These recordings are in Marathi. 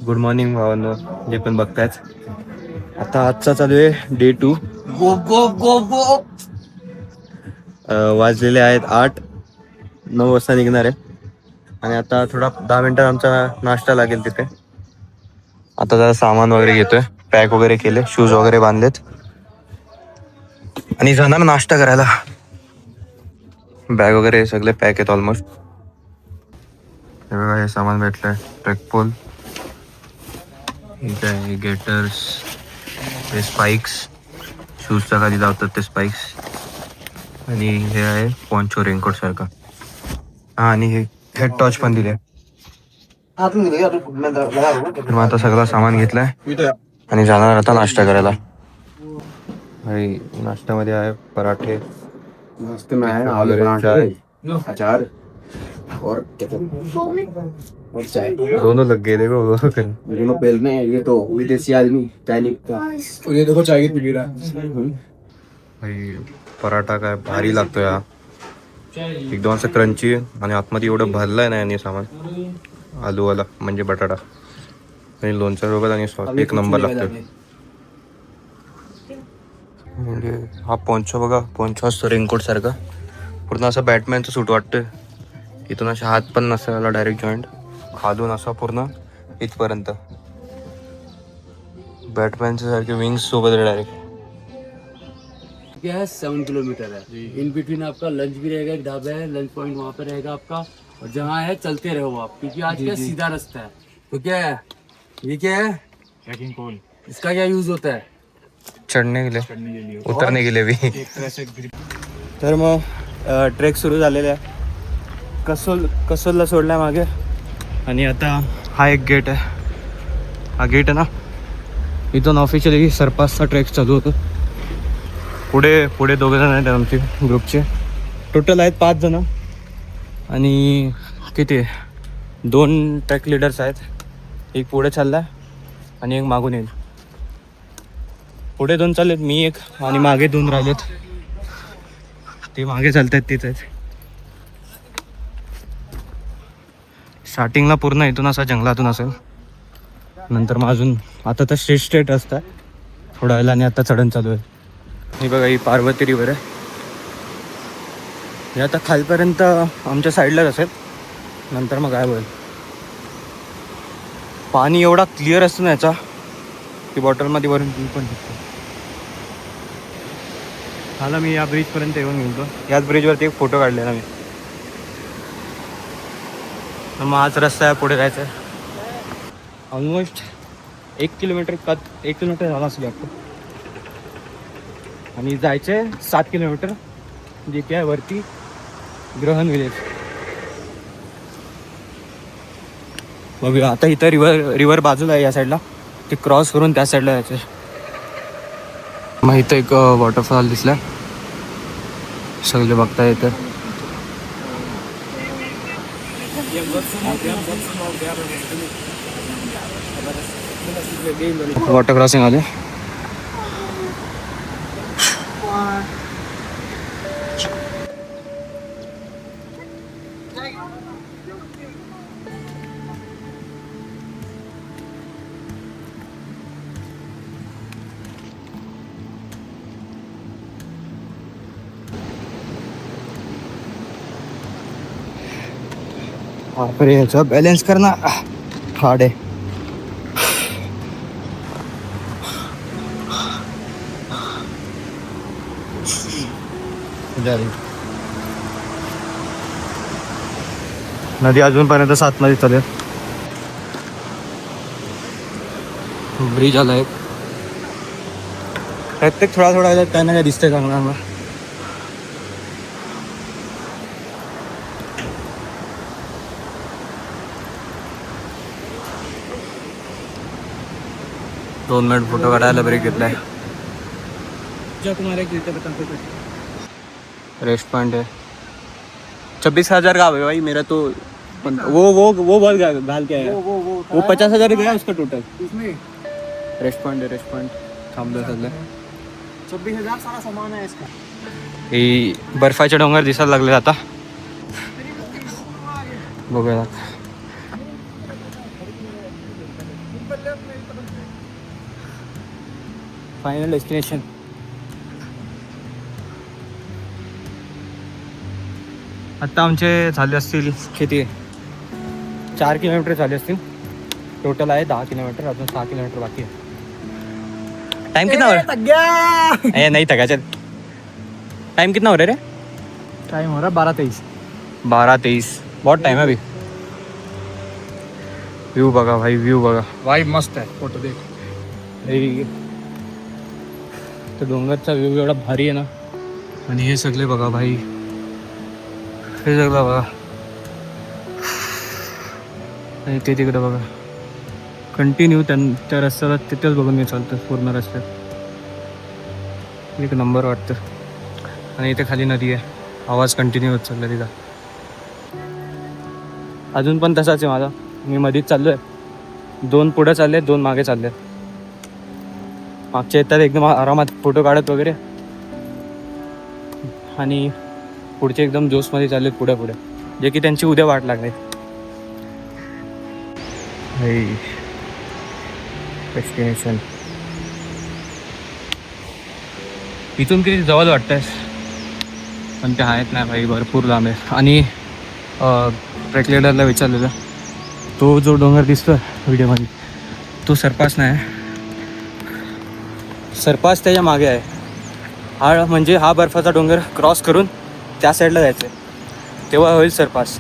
गुड मॉर्निंग भावांनो, जे पण बघतायच. आता आजचा चालू आहे डे 2. गो गो गो गो. वाजलेले आहेत 8. 9 वाजता निघणार आहे आणि आता थोडा 10 मिनिटात आमचा नाश्ता लागेल तिथे. आता जरा सामान वगैरे घेतोय, पॅक वगैरे केले, शूज वगैरे बांधलेत आणि जाणार नाश्ता करायला. बॅग वगैरे सगळे पॅक आहेत ऑलमोस्ट. हे बघा, हे सामान भेटलंय. ट्रेकपोल, इथे आहे गेटर्स, हे स्पाइक्स, शूजच्या खाली लावतात ते स्पाइक्स, आणि हे आहे पॉन्चो रेनकोट सारखा. हा, आणि हे हेड टॉर्च पण दिले. तर मग आता सगळं सामान घेतलंय आणि जाणार आता नाश्ता करायला. आणि नाश्त्यामध्ये आहे पराठे, नाश्ते में है आलू पराठे, अचार और और चाय. दोनों लग गए देखो. दोनों बेलने हैं, ये तो विदेशी आदमी चाय नहीं पीता. और ये देखो चाय कितनी पी रहा है. भाई पराठा काय भारी लागतोय हा. एकदम असं क्रंची आणि आतमध्ये एवढं भरलंय ना यांनी सामान. आलूवाला म्हणजे बटाटा आणि लोणच्या सोबत आणि सॉस एक नंबर लागतोय. म्हणजे हा पोंचो बघा, पोंचो असतो रेनकोट सारखा, पूर्ण असं बॅटमॅनचं सूट वाटतंय. इथून अशा हात पण नसायला डायरेक्ट जॉईंट, खालून असा पूर्ण इथपर्यंत बॅटमॅनच्या सारखे विंग्स सोबत डायरेक्ट. क्या है 7 किलोमीटर है. इन बिटवीन आपका लंच भी रहेगा, एक ढाबा है, लंच पॉइंट वहाँ पे रहेगा आपका. और जहाँ है चलते रहो आप, क्योंकि आज क्या सीधा रास्ता है. तो क्या है, ये क्या है, ट्रैकिंग पोल. इसका क्या यूज होता है? चढणे गेले, उतरणे गेले भी. तर मग ट्रेक सुरू झालेला आहे. कसोलला सोडला मागे, आणि आता हा एक गेट आहे. हा गेट आहे ना, इथून ऑफिशियली सरपासचा ट्रेक चालू होतो. पुढे 2 जण आहेत आमचे ग्रुपचे. टोटल आहेत 5 जण, आणि किती 2 ट्रॅक लिडर्स आहेत. एक पुढे चालला आहे आणि एक मागून येईल. पुढे 2 चाललेत, मी एक, आणि मागे 2 राहिलेत. ते मागे चालत आहेत, तेच आहेत. स्टार्टिंगला पूर्ण इथून असा जंगलातून असेल, नंतर मग अजून आता तर स्ट्रेट असतं थोडा वेळेला, आणि आता चढण चालू आहे. ही बघा, ही पार्वती रिव्हर आहे. हे आता खालपर्यंत आमच्या साईडलाच असेल, नंतर मग काय होईल. पाणी एवढा क्लिअर असतं ना याचा, की बॉटलमध्ये भरून पिऊ पण शकतो. मला मी या ब्रिजपर्यंत येऊन गेलो. याच ब्रिजवरती एक फोटो काढलेला मी. तर मग हाच रस्ता आहे, पुढे जायचं आहे. ऑलमोस्ट 1 किलोमीटर झाला असेल आपलं, आणि जायचं आहे 7 किलोमीटर, जे की आहे वरती ग्रहण विलेज. बघूया आता. इथं रिव्हर बाजूला आहे या साईडला, ते क्रॉस करून त्या साईडला जायचं. मग इथं एक वॉटरफॉल दिसला, सगळे बघता येतं. वॉटर क्रॉसिंग आले. अरे ह्याचा बॅलेन्स करना हार्ड आहे. नदी अजूनपर्यंत 7 मध्ये चालेल. ब्रिज आला एक. प्रत्येक थोडा काय ना काय दिसतंय चांगला आम्हाला. 2 मिनिट फोटो काढायला ब्रेक घेतलाय. रेस्टोरेंट है 26,000 का भाई मेरा तो. वो बहुत घाल के आया. वो 50,000 गया उसका टोटल. रेस्टोरेंट है रेस्टोरेंट. थांबलो सध्या. 26,000 सारा सामान आहे इसका. ही बर्फाचे डोंगर दिसायला लागले आता. बघूया. Final destination. आत्ता आमचे झाले असतील किती 4 किलोमीटर झाले असतील. टोटल आहे 10 किलोमीटर. अजून 6 किलोमीटर बाकी आहे. टाइम कितना हो रहा है? नहीं थका. चल टाइम कितना हो रहा है रे? टाइम हो रहा 12:23. 12:23. बहुत टाइम है अभी. व्यू बघा भाई. व्यू बघा. भाई मस्त आहे. फोटो देख. तो डोंगरचा व्यू एवढा भारी आहे ना. आणि हे सगळे बघा भाई. हे सगळं बघा. आणि ते तिकडं बघा. कंटिन्यू त्या रस्त्याला तिथेच बघून मी चालतो पूर्ण रस्त्यात. एक नंबर वाटतं. आणि इथे खाली नदी आहे. आवाज कंटिन्यू होत चालला तिथं. अजून पण तसाच आहे माझा. मी मध्येच चाललो आहे. 2 पुढं चालले 2 मागे चालले. मागच्या येतात एकदम आरामात फोटो काढत वगैरे. आणि पुढचे एकदम जोशमध्ये चाललेत पुढे पुढे. जे की त्यांची उद्या वाट लागली. डेस्टिनेशन इथून किती जवळ वाटतंय पण ते आहेत नाही भाई. भरपूर लांब आहे. आणि ट्रेक लिडरला विचारलेलं तो जो डोंगर दिसतोय व्हिडिओमध्ये तो सरपास नाही. सरपास त्याच्या मागे आहे. हा म्हणजे हा बर्फाचा डोंगर क्रॉस करून त्या साईडला जायचं आहे तेव्हा होईल सरपास.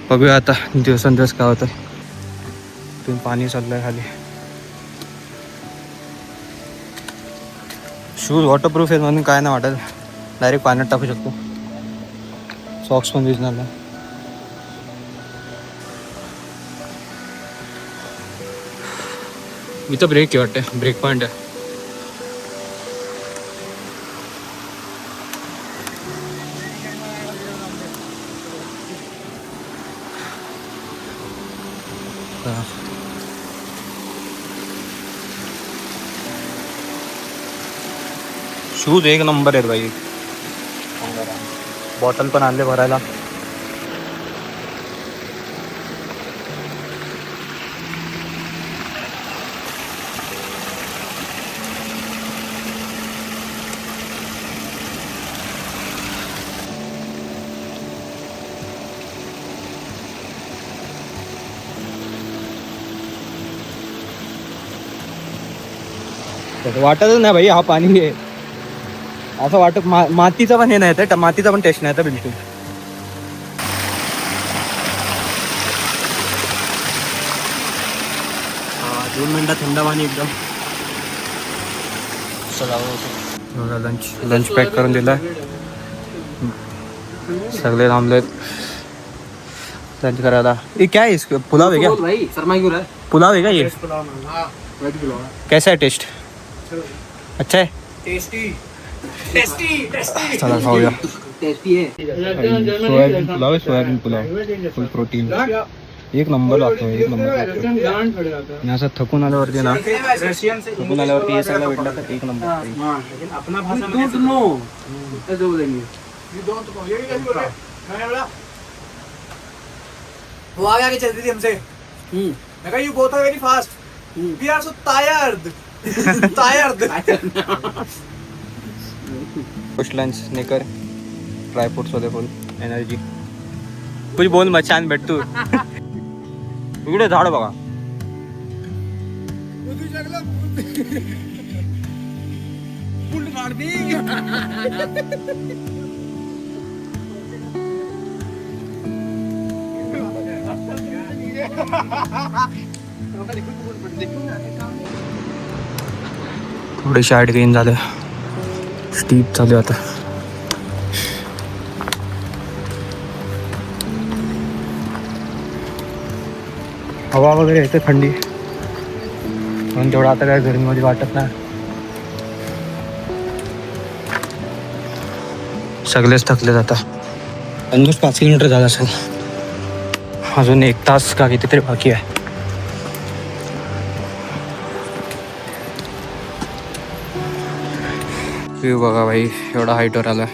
बघूया आता दिवसेंदिवस काय होतं. तुम्ही पाणी चाललंय खाली. शूज वॉटरप्रूफ आहेत म्हणून काय नाही वाटत. डायरेक्ट पाण्यात टाकू शकतो. सॉक्स पण भिजणार नाही. इथं ब्रेक आहे वाटते. ब्रेक पॉईंट आहे. शूज एक नंबर आहेत भाई. बॉटल पण आणले भरायला. वाटतच नाही भाई हा पाणी आहे असं वाटत. मातीचा पण हे नाही तर मातीचा पण टेस्ट नाही तर बिलकुल. हा 2 मिनिटात थंड पाणी एकदम. चला लंच पॅक करून दिला. सगळे थांबलेत लंच करायला. ये क्या है इसको? पुलाव है क्या? भाई शर्मा क्यों रहा है? पुलाव है क्या ये? कैसा है टेस्ट? अच्छा है. चला खाऊया. टेस्टी है. सोयाबीन पुलाव आहे. सोयाबीन पुलाव फुल प्रोटीन. एक नंबर लागतो. एक नंबर लागतो. आणि असं थकून आल्यावरती ना थकून आल्यावरती हे सगळं भेटलं तर एक नंबर. वो आगे चलती थी हमसे. मैं कहा you both are very fast. We are so tired. कुछ लंच स्नेकर ड्राई फ्रूट्स होते फुल एनर्जी. कुछ बोल मचान भेट तू. इकडे झाड बघा. थोडीशी हाईट गेन झालं. स्टीप चालू आता. हवा वगैरे येते थंडी. म्हणून तेवढं आता काय गर्मीमध्ये वाटत नाही. सगळेच थकले जातात. ऑलमोस्ट 5 किलोमीटर झाला असेल. अजून 1 तास का कितीतरी बाकी आहे. व्ह्यू बघा भाई, एवढा हाईटवर आला.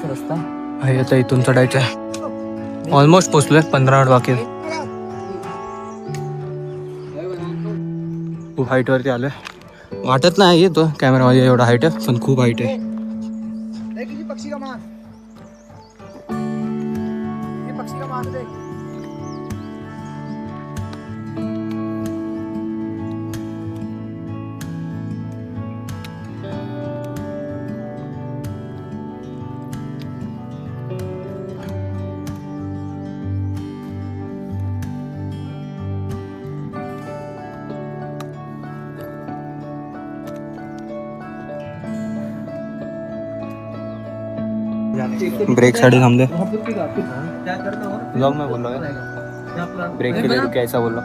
रस्ता भाई आता इथून चढायचं आहे. ऑलमोस्ट पोचलोय. 15 मिनिट बाकी आहे. खूप हाईटवरती आलोय. वाटत नाही येतो कॅमेरामध्ये एवढा हाईट आहे, पण खूप हाईट आहे. ब्रेक साठी थांबले. ब्लॉग में बोल रहा है. ब्रेक के लिए रुके ऐसा बोल रहा.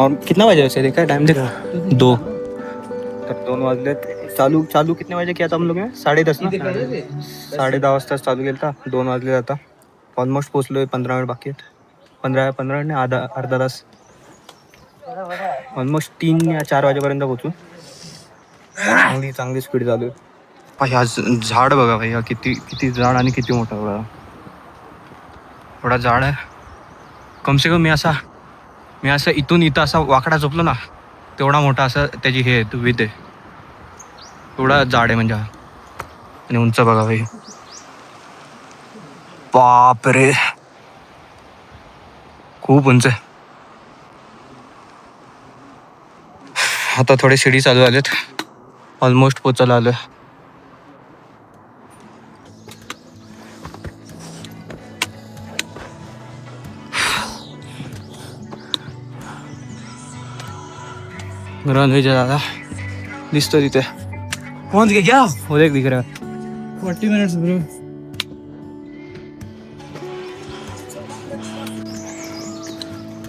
और कितना बजे वैसे देखा टाइम देखा 2. तर 2 वाजले. चालू कितने बजे किया था हम लोग ने? 10:30 ना. 10:30 वाजता चालू केलं था. 2 वाजले आता. ऑलमोस्ट पोचलोय. 15 मिनिट बाकी आहेत. 15 ने अर्धा तास. ऑलमोस्ट 3 या 4 वाजेपर्यंत पोचू. चांगली स्पीड चालू आहे. ह्या झाड बघा भाई, हा किती झाड आणि किती मोठा बघा. एवढा झाड आहे. कमसे कम मी असं इथून इथं असा वाकडा झोपलो ना, तेवढा मोठा असं त्याची हे विथ आहे. एवढा झाड आहे म्हणजे. आणि उंच बघा भाई, बाप रे, खूप उंच आहे. आता थोडे शिडी चालू झालेत. ऑलमोस्ट पोचायला आलोय. रनवे दादा दिसतो तिथे. पहुंच गए क्या? वो देख दिख रहा है. 40 मिनट्स ब्रो.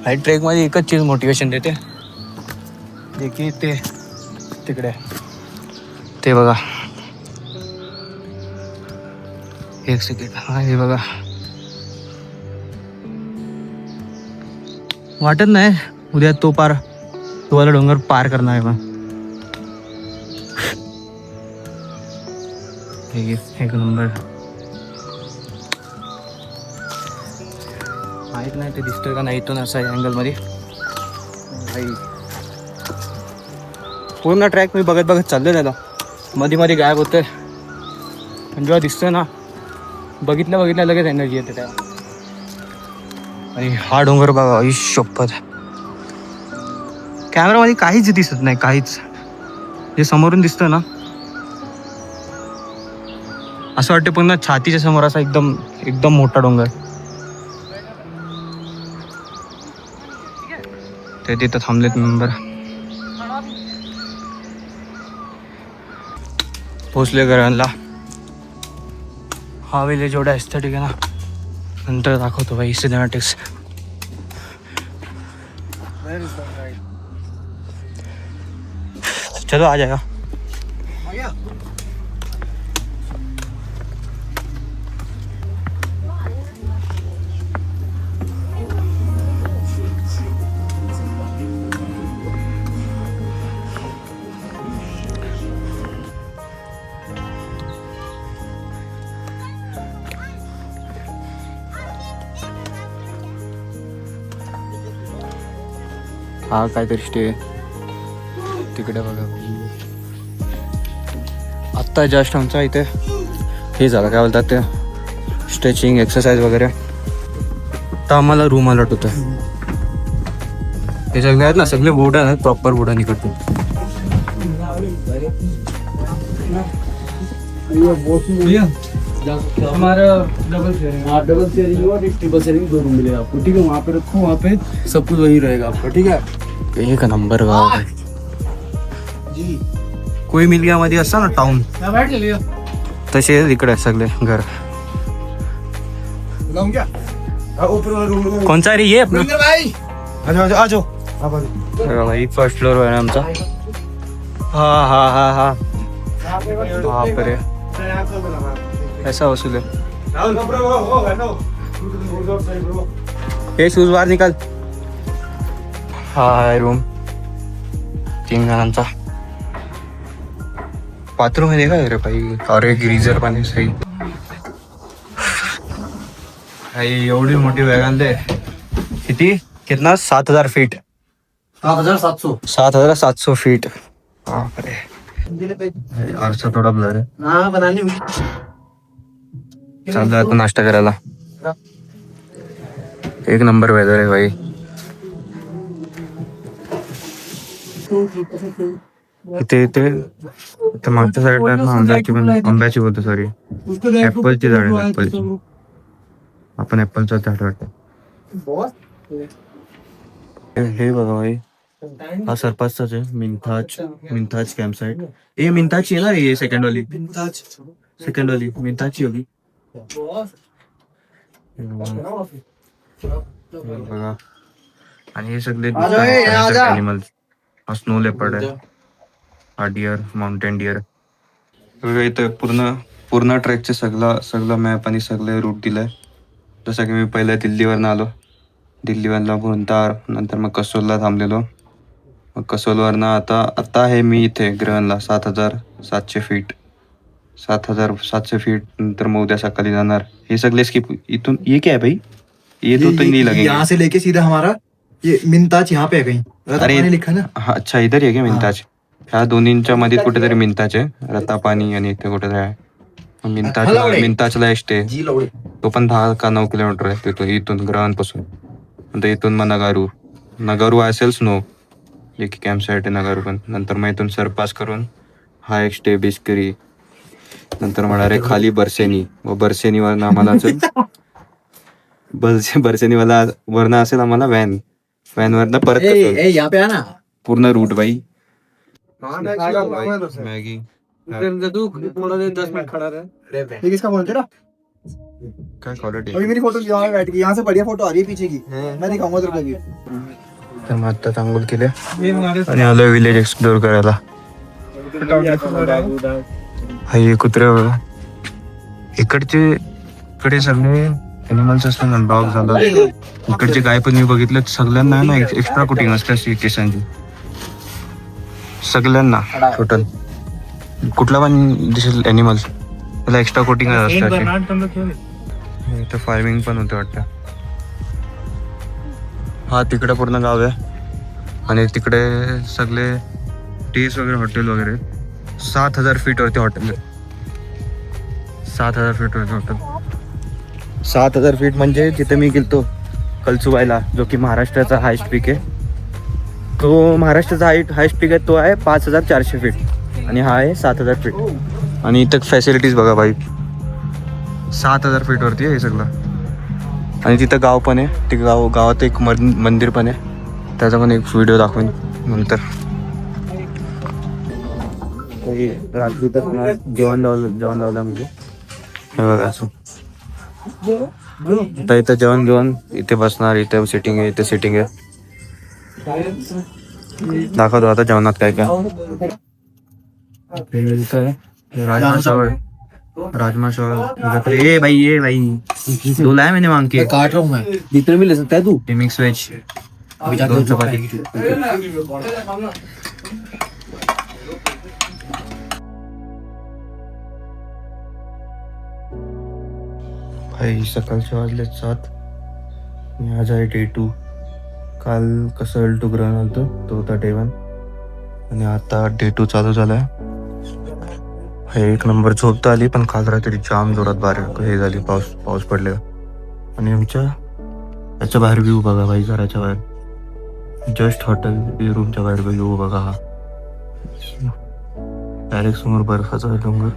हाई ट्रेक मध्ये एकच चीज मोटिवेशन देते. देखिए ते तिकडे ते बघा. 1 सेकंड. हा हे बघा. वाटत नाही उद्या तो वाला डोंगर पार करना है. एक नंबर. माहित नाही ते दिसतोय का नाही इथून असा अँगल मध्ये भाई. पूर्ण ट्रॅक मी बघत चाललोय त्याला. मध्ये गायब होतोय. पण जेव्हा दिसतोय ना, बघितल्या लगेच एनर्जी येते त्याला. आणि हा डोंगर बघा, आयुष्यपथ. कॅमेरामध्ये काहीच दिसत नाही, काहीच. जे समोरून दिसतं ना, असं वाटतं पुन्हा छातीच्या समोर असा एकदम मोठा डोंगर. ते तिथं थांबलेत मेंबर. पोचले घरांना. हा विलेज एवढा एस्थेटिक आहे ना, नंतर दाखवतो भाई सिनेमॅटिक्स. चलो आ जाएगा. हा काहीतरी स्टे तिकडे बघा. आत्ता जस्ट आमचा इथे हे झालं, काय बोलतात ते, स्ट्रेचिंग एक्सरसाइज वगैरे. तर आम्हाला रूम अलॉट होतं. हे सगळे आहेत ना, सगळे बोर्ड आहेत, प्रॉपर बोर्ड निकडतो. हमारा डबल शेयरिंग. हाँ, डबल शेयरिंग और एक ट्रिपल शेयरिंग 2 रूम मिलेगा आपको. ठीक है, वहाँ पे रखो, वहाँ पे सब कुछ वही रहेगा आपका. ठीक है. एक नंबर गाव आहे जी. कोई मिल गया मध्ये असतं ना टाउन, तसे इकडे सगळे घर. कोणचा रे ये आपलं भाई, फर्स्ट फ्लोर आहे आमचा. हा हा हा हा बापरे, ऐसा वसूल है. हे शूज बाहेर निकाल. हा आहे रूम 3 जणांचा. बाथरूम आहे का रे भाई, अरे गिरीजर पाणी सही. भाई एवढी मोठी बॅग आणले. किती कितना 7000 फीट, 7700 फीट. बापरे, आरसा थोडा ब्लर आहे. चालू आता नाश्ता करायला. एक नंबर वेदर आहे भाई. इथे इथे मागच्या साईडला आंब्याची बोलतो, सॉरी ऍपलची झाड आहे. ऍपलची, आपण ऍपलचं झाड वाटतं. हे बघा भाई, हा सरपासचाच आहे. मिंथाज कॅम्प साईट. ए मिंथाची आहे ना रे, सेकंड वाली मिंथाची होगी बघा. आणि हे सगळे ॲनिमल्स. हा स्नो लेपर्ड आहे, हा डिअर, माउंटेन डिअर. इथं पूर्ण ट्रेकचे सगळं मॅप आणि सगळे रूट दिलंय. जसं की मी पहिल्या दिल्लीवरनं आलो, दिल्लीवरनं भुंतार, नंतर मग कसोलला थांबलेलो. मग कसोलवरनं आता आहे मी इथे ग्रहणला 7700 फीट. 7700 फीट नंतर मग उद्या सकाळी जाणार. हे सगळे स्किप इथून. ये क्या है भाई, ये तो नहीं लगेंगे. यहाँ से लेके सीधा हमारा ये मिंताज यहाँ पे है कहीं. अरे लिखा ना. हा, अच्छा इधर आहे का मिंताज. ह्या दोन्हींच्या मध्ये कुठेतरी मिंताज आहे, रतापाणी आणि इथे कुठेतरी आहे. मिंताजला स्टे, तो पण 10 का 9 किलोमीटर आहे तिथून, इथून ग्रहणपासून. नंतर इथून मग नगारू असेल स्नो, एक कॅम्प साईट आहे नगारू पण. नंतर मग इथून सरपास करून हा एक स्टे बेसकरी. नंतर म्हणा रे खाली बरसेनी, व बरसेनीवरनं आम्हाला बरसेनीवाला वरनं असेल आम्हाला वॅनवरनं परत यहाँ पे आना. पूर्ण रूट बाई. मैगी 10 मिनट खड़ा रहे. ये किसका फोन तेरा? काय क्वालिटी. अभी मेरी फोटो यहाँ बैठ गई, यहाँ से बढ़िया फोटो आ रही है पीछे की. मैं दिखाऊंगा तेरे को अभी. तर मग आता चांगलं केले आणि आलो विलेज एक्सप्लोर करायला. हे कुत्रे बघा, इकडे सगळे ॲनिमल्स असतात ना, डॉग झालं. इकडचे गाय पण मी बघितलं, सगळ्यांना ना एक्स्ट्रा कोटिंग असते अशी केसांची, सगळ्यांना टोटल. कुठला पण दिसेल ॲनिमल त्याला एक्स्ट्रा कोटिंग असते. इथं फार्मिंग पण होते वाटतं. हा तिकडे पूर्ण गाव आहे आणि तिकडे सगळे टेस वगैरे, हॉटेल वगैरे. 7000 फीटवरती हॉटेल आहे. 7000 फीटवरती हॉटेल. 7000 फीट म्हणजे जिथे मी गेलतो कलसुबाईला, जो की महाराष्ट्राचा हायस्ट पीक आहे. तो महाराष्ट्राचा हायस्ट पीक आहे, तो आहे 5400 फीट आणि हा आहे 7000 फीट. आणि इथं फॅसिलिटीज बघा भाई, 7000 फीटवरती आहे हे सगळं. आणि तिथं गाव पण आहे. ते गावात एक मंदिर पण आहे, त्याचा पण एक व्हिडिओ दाखवेन नंतर. रात्री तर जेवण लावलं म्हणजे हे बघा असं. आता इथं जेवण इथे बसणार, इथे सिटिंग आहे, इथे सिटिंग आहे. दाखवतो आता जेवणात काय काय. राजमा चावल. ये भाई दो लाया मैंने मांग के. काट रहा हूँ मैं, जितने में ले सकता है तू. मिक्स वेज 2 चपाती. भाई सकाळचे वाजले 7. मी आज आहे डे 2. काल कसं टू ग्रहण आलतो, तो होता डे 1 आणि आता डे 2 चालू झालाय. एक नंबर झोप तर आली, पण काल रात्री जाम जोरात बाहेर हे झाली, पाऊस पडले. आणि आमच्या याच्या बाहेर व्ह्यू बघा भाई, घराच्या बाहेर जस्ट हॉटेल रूमच्या बाहेर व्ह्यू बघा. हा डायरेक्ट समोर बर्फाचा डोंगर.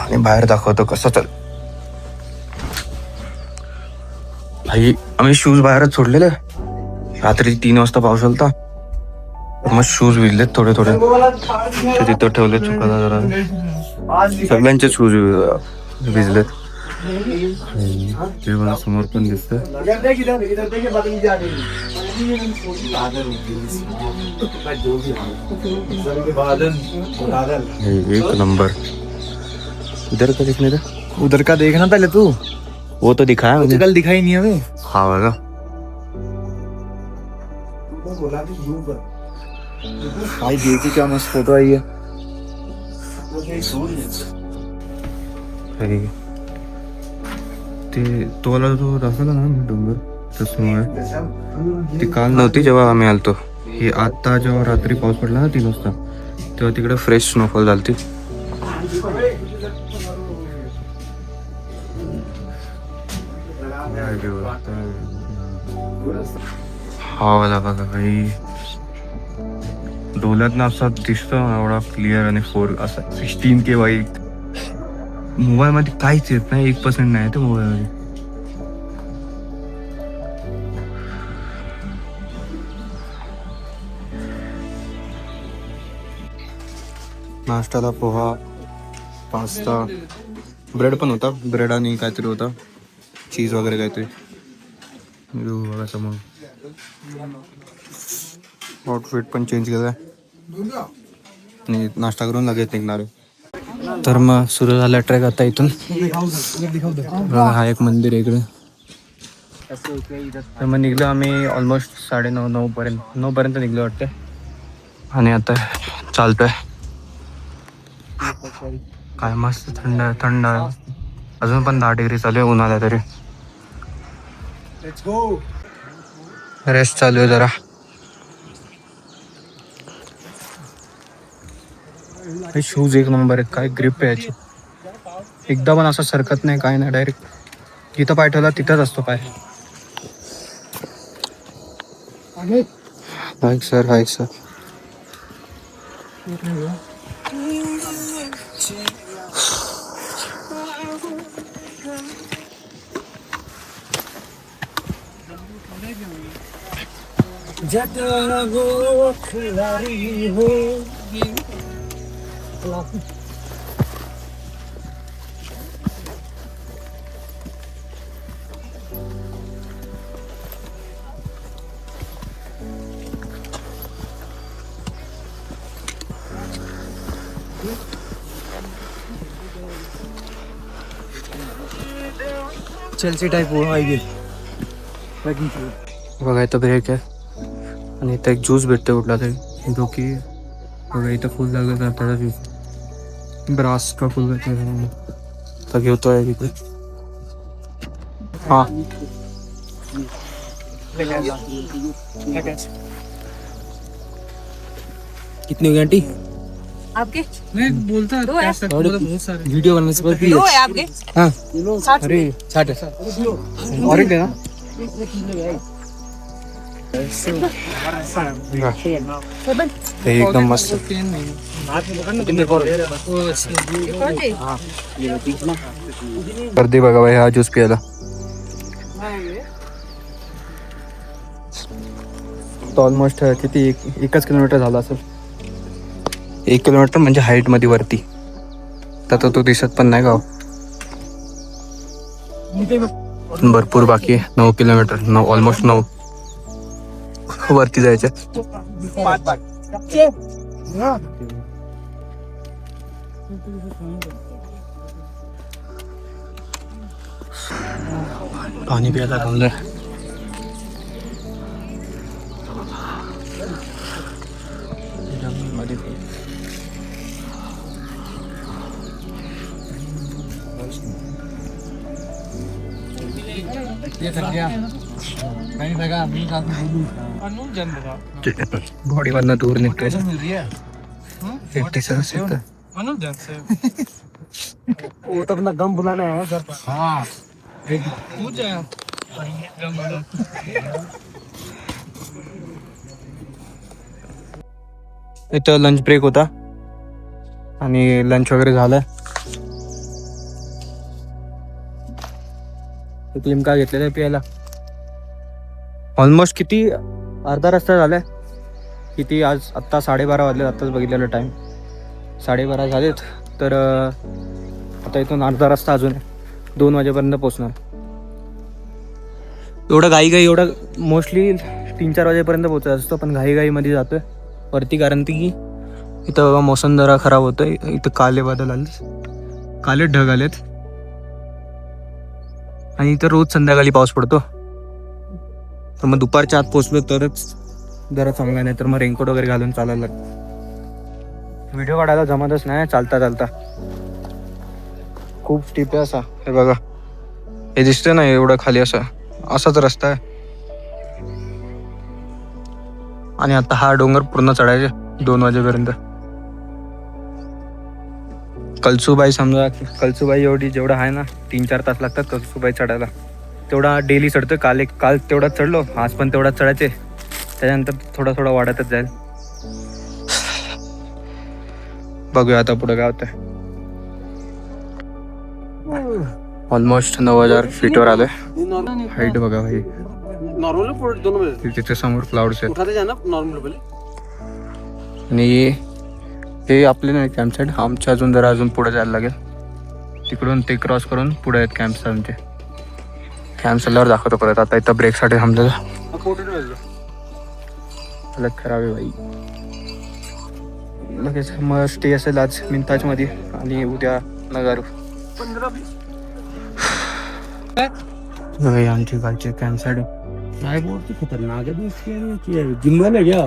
आणि बाहेर दाखवतो कसं तर. भाई आम्ही शूज बाहेरच सोडलेले. रात्री 3 वाजता पाऊस आलता. मग शूज भिजलेत थोडे थोडे, ते तिथं ठेवले चुकाला जरा. सगळ्यांचे शूज भिजलेत. ते मला समोर पण दिसतं. एक नंबर. इधर का दिखने था? उधर का देखना पहले तू. वो तो दिखाया मुझे. कल दिखाई नहीं हमें. हाँ वाला. भाई देखी क्या मस्त फोटो आई है. ते तोला जो दाखवला ना डोंगर तसं ती काल नव्हती जेव्हा आम्ही आलतो. ही आता जेव्हा रात्री पाऊस पडला ना 3 वाजता तेव्हा तिकडे फ्रेश स्नोफॉल झालती. हा वाला बघा काही डोल्यात ना असा दिसतो एवढा क्लिअर आणि 4 असा 16K वाईट. मोबाईल मध्ये काहीच येत नाही, 1% नाही ते मोबाईल मध्ये. नाश्त्याला पोहा, पास्ता, ब्रेड पण होता. ब्रेड आणि काहीतरी होता, चीज वगैरे काहीतरी. बघा समोर आउटफिट पण चेंज केलाय आणि नाश्ता करून लगेच निघणार आहे. तर मग सुरू झाला ट्रेक आता इथून. हा एक मंदिर आहे इकडे. तर मग निघलो आम्ही ऑलमोस्ट 9:30 निघलो वाटतं. आणि आता चालतोय. काय मस्त थंड थंड आहे. अजून पण 10 डिग्री चालू आहे उन्हाळ्या तरी. रेस्ट चालू आहे जरा. हे शूज एक नंबर आहेत. काय ग्रिप आहे याची. एकदा पण असं सरकत नाही, काय नाही. डायरेक्ट जिथं पाय ठेवला तिथंच असतो पाय. Hi sir, hi sir. Chelsea type वो आई गेली. बघा इथं ब्रेक आहे आणि इथं एक ज्यूस भेटते कुठला तरी, जो की बघा इथं फुल लागलं तर त्याचा ज्यूस. ब्रास का फुल तर घेतोय तिथे. हा कितनी हुई आंटी. आपके मैं बोलता दो है? बहुत सारे वीडियो बनाने से पहले. दो है आपके हाँ 60 अरे 60 है. और एक देना. हे एकदम मस्त. गर्दी बघा भाई हा ज्यूस प्यायला. तो ऑलमोस्ट किती 1 किलोमीटर झाला असेल. 1 किलोमीटर म्हणजे हाईट मध्ये वरती. तर तो दिसत पण नाही गाव. भरपूर बाकी आहे. 9 किलोमीटर, ऑलमोस्ट 9 वरती जायचं. पाणी प्यायला थांबलोय. बॉडी वरनं दूर निघतोय. 57 येतं. वो तो अपना गम बुलाना है सर. हाँ इथं लंच ब्रेक होता आणि लंच वगैरे झालं. लिमका घेतलेला प्यायला. ऑलमोस्ट किती अर्धा रस्ता झालाय. किती आज आत्ता 12:30 वाजले, आत्ताच बघितलेलं टाईम 12:30 झालेत. तर आता इथून अर्धा रस्ता अजून आहे, 2 वाजेपर्यंत पोचणार. एवढं घाईघाई, एवढं मोस्टली 3-4 वाजेपर्यंत पोचत असतो, पण घाईघाईमध्ये जातो आहे वरती, कारण की इथं बघा मोसम जरा खराब होतं आहे. इथं काले बादल आले, काले ढग आलेत, आणि इथं रोज संध्याकाळी पाऊस पडतो. तर मग दुपारच्या आत पोचलो तरच जरा चांगला, नाही तर मग रेनकोट वगैरे घालून चालायला लागतं. व्हिडिओ काढायला जमतच नाही चालता चालता, खूप स्टीप आहे असा. हे बघा, हे दिसतंय ना एवढं खाली, असाच रस्ता आहे. आणि आता हा डोंगर पूर्ण चढायचे 2 वाजेपर्यंत. कळसुबाई समजा, कळसुबाई एवढी जेवढं आहे ना 3-4 तास लागतात कळसुबाई चढायला. तेवढा डेली चढतं. काल तेवढाच चढलो, आज पण तेवढाच चढायचे, त्याच्यानंतर थोडा वाढतच जाईल. बघूया आता पुढे काय होतं. ऑलमोस्ट 9,000 फीटवर आलोय. हाईट बघा भाई, तिथे समोर क्लाउड्स आहेत. आणि हे आपले नाही कॅम्प साईड, आमच्या अजून पुढे जायला लागेल. तिकडून ते क्रॉस करून पुढे आहेत कॅम्प आमचे. कॅम्प चालल्यावर दाखवतो परत. आता इथं ब्रेकसाठी थांबलेलं. अलग खराब आहे भाई. लगेच मग स्टे असेल आज मिनताजमध्ये, आणि उद्या नगारू. आमची गाडीची कॅम्प साईड खतरनाक है, गिम्बल है क्या?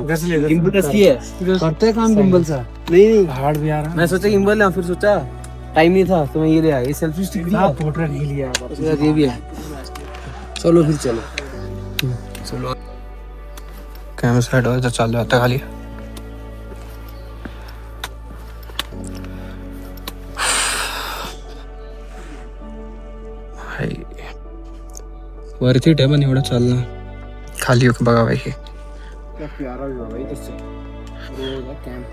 गिम्बल कैसी है? करते हैं काम गिम्बल सा? नहीं हार्ड भी आ रहा है. मैं सोचा गिम्बल है, फिर सोचा टाइम नहीं था तो मैं ये ले आया. ये सेल्फी स्टिक भी है, फोटो नहीं लिया, ये भी है. चलो फिर चलो कॅम्प साईडवर चालू आता खाली. वरती आहे पण एवढं चालणं. खाली बघा भाई, हे प्यारा भी भाई. कैंप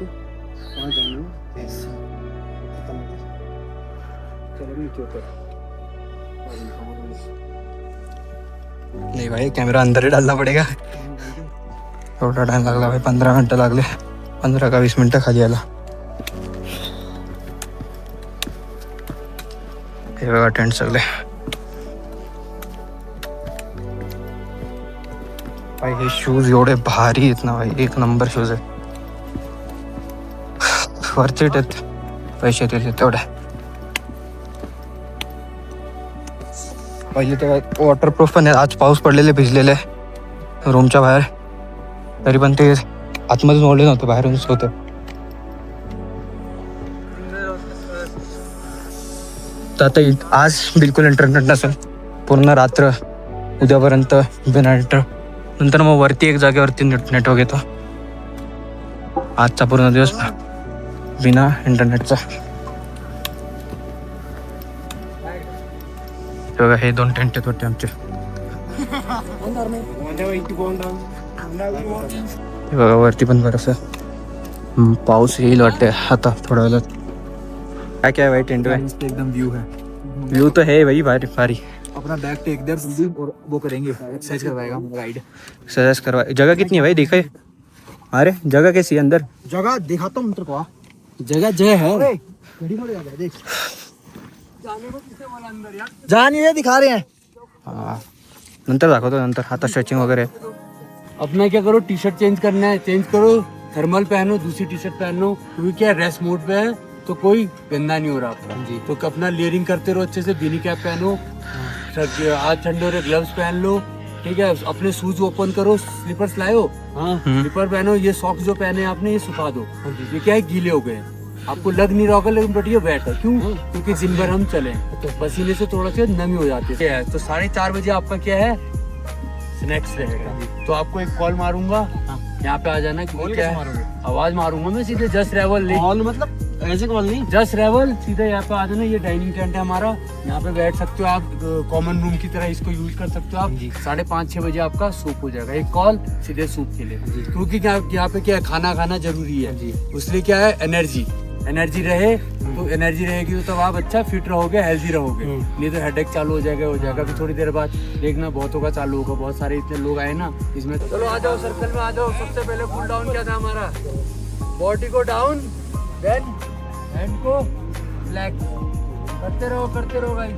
नहीं भाई, कॅमेरा अंदर ही डालना पडेगा. एवढा टाइम लागला भाई, 15 मिनटं लागले. 15 का 20 मिनटं खाली यायला. हे बघा टेंट सगळे भाई. हे शूज एवढे भारी आहेत ना भाई, 1 नंबर शूज आहे. वरचे आहेत, पैसे दिले तेवढे. पहिले तर वॉटरप्रूफ पण आहे. आज पाऊस पडलेले, भिजलेले रूमच्या बाहेर, तरी पण ते आतमध्येच ओढले नव्हते, बाहेरूनच होतं. तर आता आज बिलकुल इंटरनेट नसेल पूर्ण रात्र, उद्यापर्यंत बिना इंटरनेट. नंतर मग वरती एक जागेवरती नेटवर्क येतो. आजचा पूर्ण दिवस बिना इंटरनेटचा. बघा हे 2 टेंट होते आमचे. हे बघा वरती पण बरंचसं पाऊस येईल वाटते आता थोड्या वेळात. क्या भाई टेंट में एकदम व्यू है. व्यू तो है भाई भारी भारी. अपना बैग टेक देयर जल्दी और वो करेंगे, एक्सरसाइज करवाएगा गाइड. एक्सरसाइज करवा. जगह कितनी है भाई, देखा है? अरे जगह कैसी है अंदर? जगह दिखाता हूँ तेरे को. जगह है. घड़ी मोड़ जाता है, देख. जा नहीं रहे, दिखा रहे हैं. हाँ नंतर दाखवतो नंतर. आता स्ट्रेचिंग वगैरे. अपना क्या करो, टी शर्ट चेंज करना है, चेंज करो, थर्मल पहनो, दूसरी टी शर्ट पहनो, क्योंकि क्या रेस्ट मोड पे है तो कोई गंदा नहीं हो रहा आपका जी. तो अपना लेयरिंग करते रहो अच्छे से. बीनी कैप पहनो, हाथ ठंडे हो रहे, ग्लव्स पहन लो, ठीक है. अपने शूज ओपन करो, स्लीपर्स लाए हो, हाँ स्लीपर पहनो. ये सॉक्स जो पहने आपने ये सुखा दो. ये क्या है, गीले हो गए, आपको लग नहीं रहा होगा लेकिन बट ये वेट है. क्यों? क्योंकि दिन भर हम चले, पसीने से थोड़ा सा नमी हो जाती है. तो 4:30 बजे आपका क्या है, स्नैक्स रहेगा. तो आपको एक कॉल मारूंगा, यहाँ पे आ जाना. क्योंकि क्या है, आवाज मारूंगा मैं सीधे. जस्ट रेवल मतलब ऐसे कॉल नहीं, जस्ट रेवल सीधे यहाँ पे आ जाना. ये डाइनिंग टेंट है हमारा, यहाँ पे बैठ सकते हो आप. कॉमन रूम की तरह इसको यूज कर सकते हो आप. 5:30-6 बजे आपका सूप हो जाएगा. एक कॉल सीधे सूप के लिए. क्योंकि यहाँ पे क्या है, खाना खाना जरूरी है. इसलिए क्या है, एनर्जी एनर्जी रहे तो एनर्जी रहेगी तो तब आप अच्छा फिट रहोगे, हेल्दी रहोगे। नहीं तो हेडेक चालू हो जाएगा फिर थोड़ी देर बाद देखना बहुत होगा, चालू होगा। बहुत सारे इतने लोग आए ना इसमें। चलो आ जाओ सर्कल में आ जाओ। सबसे पहले फुल डाउन क्या था हमारा, बॉडी को डाउन, देन हैंड को ब्लैक, करते रहो भाई।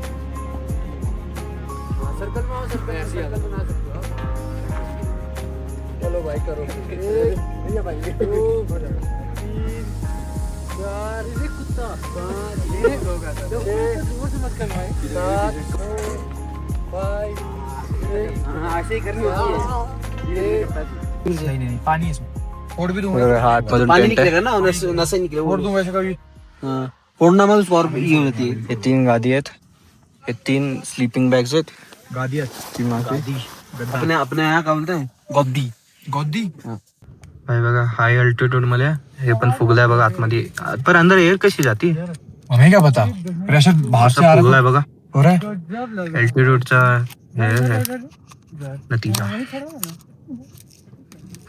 सर्कल में आओ, सर्कल में आ सकते हो। चलो भाई करो, भैया भाई 2 3 4 कुत्ता 5 6 मत कर भाई 7 5 ऐसे ही करनी होती है। नहीं पानी इसमें फोड़ भी दूंगा, बघा, हा आतमधून पानी टेंट आहे. निकलेगा ना, नसा निकलेगा, फोड़ दूंगा ऐसा कभी। हाँ, फोड़ना मग फॉर ये होती है। हे 3 गादी आहेत, हे 3 स्लीपिंग बॅग्स आहेत. गादी ती मागे अपने यहाँ का बोलते हैं गद्दी। गद्दी भाई बघा, हाय अल्टिट्यूड मध्ये हे पण फुगलाय बघा आतमध्ये. पर अंदर एअर कशी जाती, हमें क्या पता, प्रेशर बाहर से आ रहा फुगलाय बघा. हो रहा है। अल्टिट्यूडचा हे नतीजा.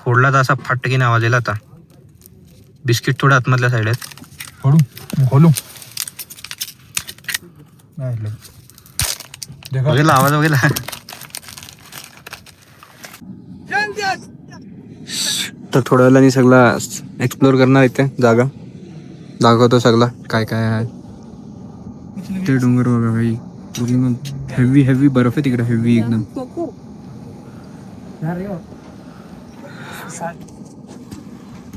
फोडला तर असा फटकीने आवाज येईल. आता बिस्किट थोडं आतमधल्या साईड आहेत. खोलू बघितला आवाज वगैरे. तर थोड्या वेळाने सगळा एक्सप्लोर करणार इथे जागा दाखवतो सगळा काय काय आहे. ते डोंगर बघा भाई, पूर्ण हेवी बर्फ आहे तिकडे, हेवी एकदम.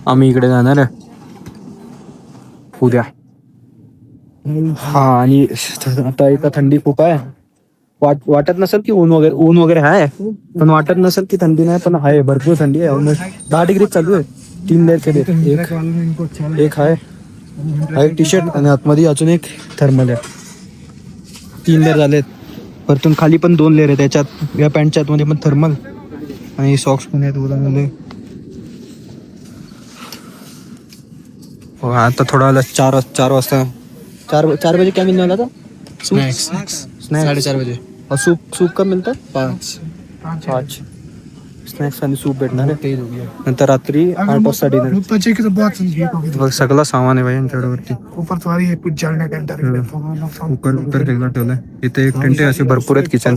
आम्ही इकडे जाणार आहे उद्या. हा, आणि आता इथं थंडी खूप आहे. वाटत नसेल की ऊन वगैरे आहे, पण वाटत नसेल की थंडी नाही, पण आहे भरपूर थंडी आहे. ऑलमोस्ट 10 डिग्री चालू आहे. 3 लेअर केले, एक आहे टी शर्ट आणि आतमध्ये अजून एक थर्मल आहे. 3 लेअर झालेत. परतून खाली पण 2 लेअर आहे त्याच्यात. या पॅन्टच्या आतमध्ये पण थर्मल आणि सॉक्स पण आहेत उन्हामध्ये. हो, आता थोडा वेळा 4 वाजता 4 बजे क्या मिलने वाला था? स्नैक्स 4:30 बजे. और सूप कब मिळतात? 5 स्नॅक्स आणि सूप भेटणार आहे. नंतर रात्री 8 वाजता डिनर. बघ, सगळं सामान आहे भाई यांच्यावरती. कुकर वेगळा ठेवलाय. इथे एक टेंट आहे, असे भरपूर आहेत किचन.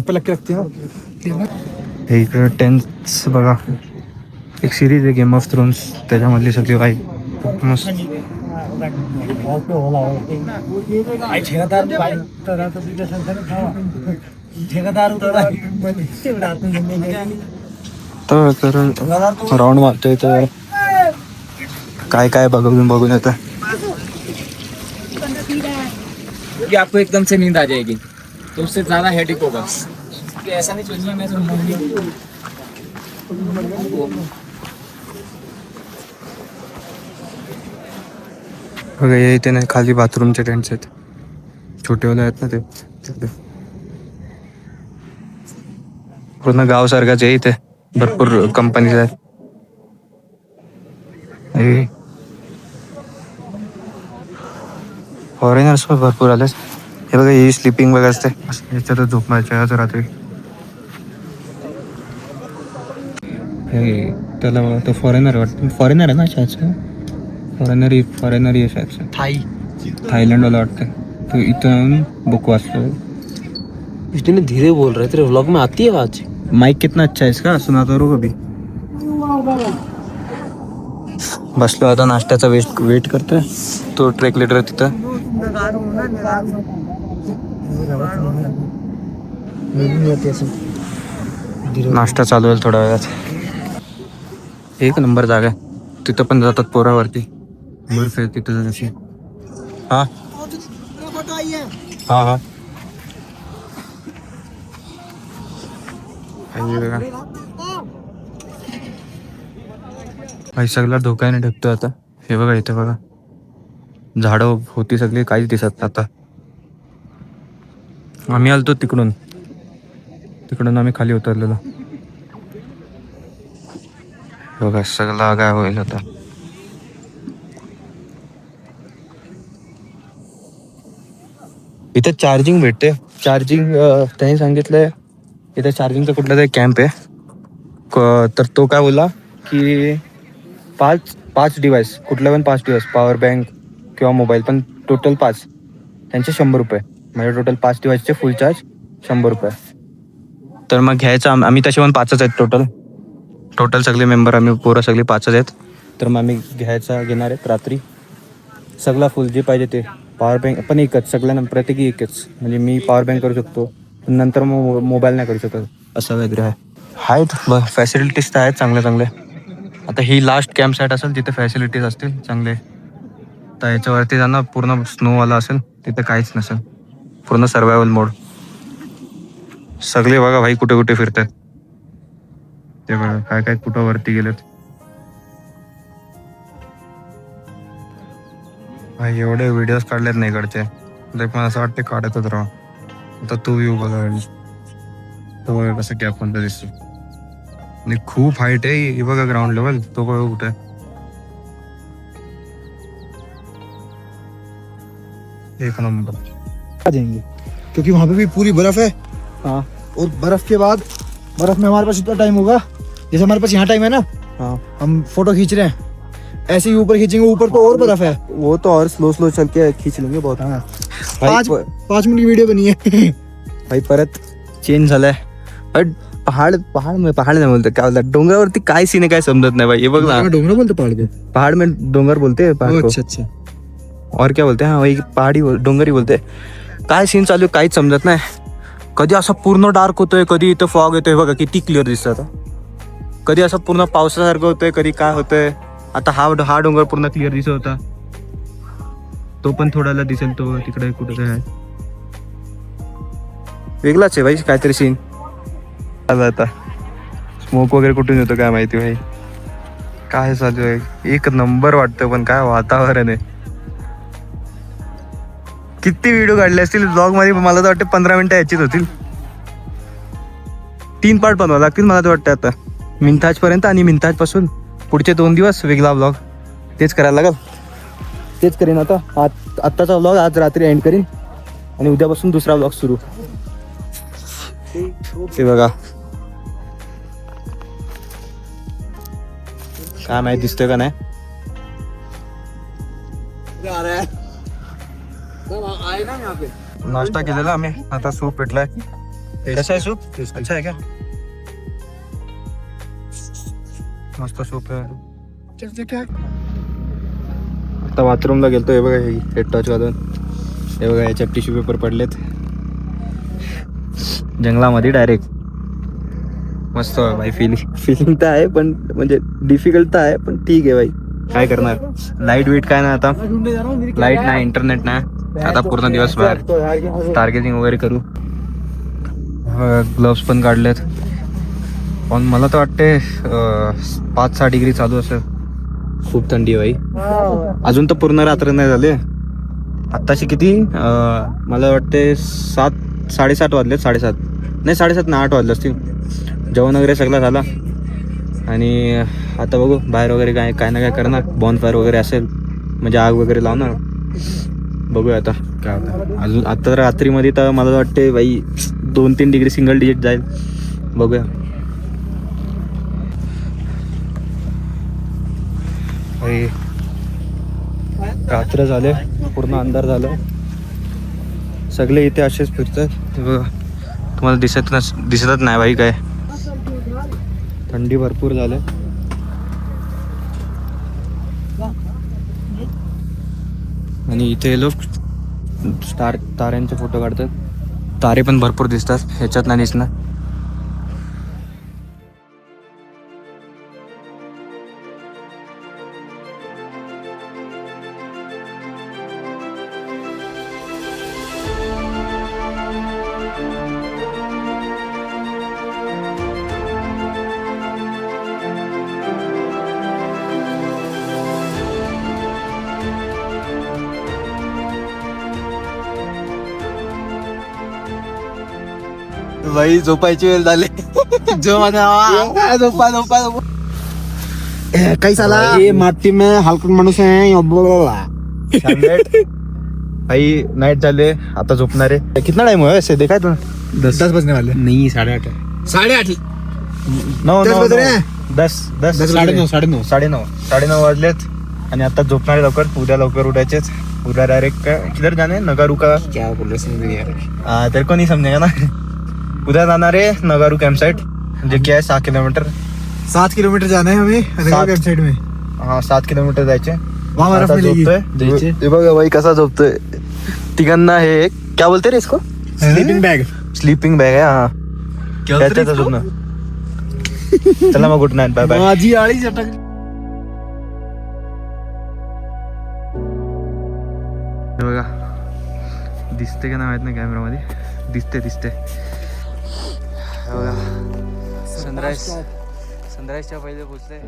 हे इकडे टेंट्स बघा. एक सिरीज आहे गेम ऑफ थ्रोन्स, त्याच्यामधली सगळी काही मस्त. तर राऊंड मारतोय तर काय काय बघून येतं. कि आपको एकदम से नींद आ जाएगी तो उससे ज्यादा हेडेक होगा. ऐसा नहीं चलना, मैं बघा, हे इथे नाही, खाली बाथरूमचे टेंट्स आहेत, छोटेवाले आहेत ना ते. पूर्ण गाव सारखाच आहे इथे, भरपूर कंपनीज आहेत. फॉरेनर्स पण भरपूर आले. हे बघा, ही स्लीपिंग बघा असते, याच्यातच झोपायचं आज रात्री. हे त्याला तो फॉरेनर वाटतं, फॉरेनर आहे ना शायद. फॉरेनर ये शायद थाईलैंडवाला वाटतं. तो इथं बुक वाचतो. इतने धीरे बोल रहे, तेरे व्लॉग में आती है आवाज? माइक कितना अच्छा है इसका, सुनाता रहो कभी. बसलो आता, नाश्त्याचा वेट करतोय. तो ट्रेक लीडर आहे तिथं. नाश्ता चालू आहे थोड्या वेळात. एक नंबर जागा आहे. तिथं पण जातात पोरावरती. बर्फ आहे तिथं जराशी. हा भाई, सगळा धोक्याने ढकतो आता. हे बघा, इथे बघा, झाडं होती सगळी, काहीच दिसत नाही आता. आम्ही आलतो तिकडून आम्ही खाली उतरलेलो. बघा, सगळा काय होईल आता. इथे चार्जिंग भेटते. त्यांनी सांगितलंय इथे चार्जिंगचा कुठला तरी कॅम्प आहे. तर तो काय बोला की 5 डिवाइस, कुठला पण 5 डिवाइस, पॉवर बँक, किंवा मोबाईल, पण टोटल 5 त्यांचे 100 रुपये. म्हणजे टोटल 5 डिव्हाइसचे फुल चार्ज 100 रुपये. तर मग घ्यायचं आम्ही तसे पण 5च आहेत टोटल सगळे मेंबर, आम्ही पोरं सगळे 5च आहेत. तर मग आम्ही घेणार आहेत रात्री सगळा फुल जे पाहिजे ते. पॉवर बँक पण एकच, सगळ्यांना प्रत्येकी एकच. म्हणजे मी पॉवर बँक करू शकतो, पण नंतर मग मोबाईल नाही करू शकत, असं वगैरे आहेत. फॅसिलिटीज तर आहेत चांगले. आता ही लास्ट कॅम्प साईट असेल तिथे फॅसिलिटीज असतील चांगले. तर याच्यावरती जाणं पूर्ण स्नोवाला असेल, तिथे काहीच नसेल, पूर्ण सर्वायवल मोड. सगळे बघा भाई कुठे कुठे फिरतात ते बघा, काय कुठं वरती गेलेत भाई. एवढे व्हिडिओज काढलेत नाही इकडचे, तर पण असं वाटते काढतच राहा. आता तो व्ह्यू बघा, तो बघा कसं कॅप कोणता दिसतो. आणि खूप हाईट आहे हे बघा, ग्राउंड लेवल तो बघा कुठे. एक नंबर आ जाएंगे क्योंकि वहाँ पे भी पूरी बर्फ है. हाँ. और बर्फ के बाद बर्फ में हमारे पास इतना टाइम होगा जैसे हमारे पास यहाँ टाइम है ना. हाँ. हम फोटो खींच रहे हैं, ऐसे ही ऊपर खींचेंगे, ऊपर तो और बर्फ है. वो तो और स्लो चल के खींच लेंगे बहुत. हाँ. भाई 5 मिनट की वीडियो बनी है. भाई परत चेंज झालाय. पहाड नाही बोलते, काय बोलतात, डोंगरावरती काय सीन आहे काय समजत नाही भाई. हे बघ ना, डोंगर बोलते पहाड़ को. पहाड़ में डोंगर बोलते हैं पहाड़ को. अच्छा. और क्या बोलते हैं, हाँ वही पहाड़ी डोंगरी बोलते. काय सीन चालू आहे काहीच समजत नाही. कधी असं पूर्ण डार्क होतोय, कधी इथं फॉग येतोय बघा, किती क्लिअर दिसतं आता. कधी असं पूर्ण पावसासारखं होतंय, कधी काय होतंय. आता हा डोंगर पूर्ण क्लिअर दिसत होता, तो पण थोडाला दिसेल, तो तिकडे कुठे काय वेगळाच आहे भाई काहीतरी सीन. आता स्मोक वगैरे कुठून येतो काय माहिती भाई. काय चालू आहे, एक नंबर वाटतं, पण काय वातावरण आहे. किती व्हिडिओ काढले असतील ब्लॉग मध्ये, मला तर वाटतं 15 मिनिटं याचीच होतील. 3 पार्ट बनवावं लागतील मला तर वाटतं आता, मिनताज पर्यंत. आणि मिनताज पासून पुढचे 2 दिवस वेगळा ब्लॉग, तेच करायला लागल. तेच करीन आता. आत्ताचा ब्लॉग आज रात्री एंड करीन आणि उद्यापासून दुसरा ब्लॉग सुरू. ते बघा काय माहिती दिसतंय का नाही. नाश्ता केलेला आम्ही, आता सूप पेटलाय. कसा आहे सूप, अच्छा आहे का. मस्त सूप आहे. आता बाथरूमला गेलतो, हे बघा हेड टच घालून. हे बघा याच्यात टिश्यू पेपर पडलेत जंगलामध्ये डायरेक्ट. मस्त भाई फिलिंग तर आहे, पण म्हणजे डिफिकल्ट तर आहे, पण ठीक आहे भाई. काय करणार, लाईट वेट काय नाही आता, लाईट नाही, इंटरनेट नाही. आता पूर्ण दिवस बाहेर टार्गेटिंग वगैरे करू. ग्लोव्स पण काढलेत, पण मला तर वाटते 5-6 डिग्री चालू असेल. खूप थंडी आहे भाई. अजून तर पूर्ण रात्र नाही झाले. आत्ताशी किती मला वाटते 7-7:30 वाजलेत. 7:30 ना 8 वाजले असतील. जेवण वगैरे सगळं झाला आणि आता बघू बाहेर वगैरे काय ना काय करणार. बॉनफायर वगैरे असेल म्हणजे आग वगैरे लावणार. बघूया आता काय होतं. अजून आता तर रात्रीमध्ये तर मला वाटते बाई 2-3 डिग्री सिंगल डिजिट जाईल. बघूया. रात्र झाले, पूर्ण अंधार झालं. सगळे इथे असेच फिरतात. बघा तुम्हाला दिसतच नाही भाई काय. थंडी भरपूर झाले. आणि इथे लोक ताऱ्यांचे फोटो काढतात. तारे पण भरपूर दिसतात, ह्याच्यात नाही दिसणार. भाई झोपायची वेळ झाली. काही साला ये माती में हलकट माणूस आहे. भाई नाईट झाले, आता झोपणार आहे. कितना टाइम हुआ वैसे देखा तो? 10 बजने वाले. नहीं 8:30. 8:30. 9 10 बज रहे हैं. 10 9:30. 9:30 वाजलेत. आणि आता झोपणार लवकर, उद्या लवकर उठायचेच. उद्या डायरेक्ट किधर जाणे, नगारू का क्या बोल रहे समझ नहीं आ रहा. तेरे को नहीं समझेगा ना. उद्या जाणार आहे नगारू कॅम्प साईट, जे की आहे 6 किलोमीटर. 7 किलोमीटर जाना है हमें सात. साइड में. हा 7 किलोमीटर जायचे. वहाँ बर्फ आता मिलेगी. झोपतोय. हे बघा बाई कसा झोपतोय. तिघांना हे क्या बोलते रे इसको, स्लीपिंग बैग. स्लीपिंग बॅग आहे. हा त्याच्यात झोपणं. चला मग गुड नाईट, बाय बाय. माझी आळी चटक. बघा दिसते का नाही माहित नाही कॅमेरामध्ये. दिसते बघा. सनराईजच्या पहिले पोचले.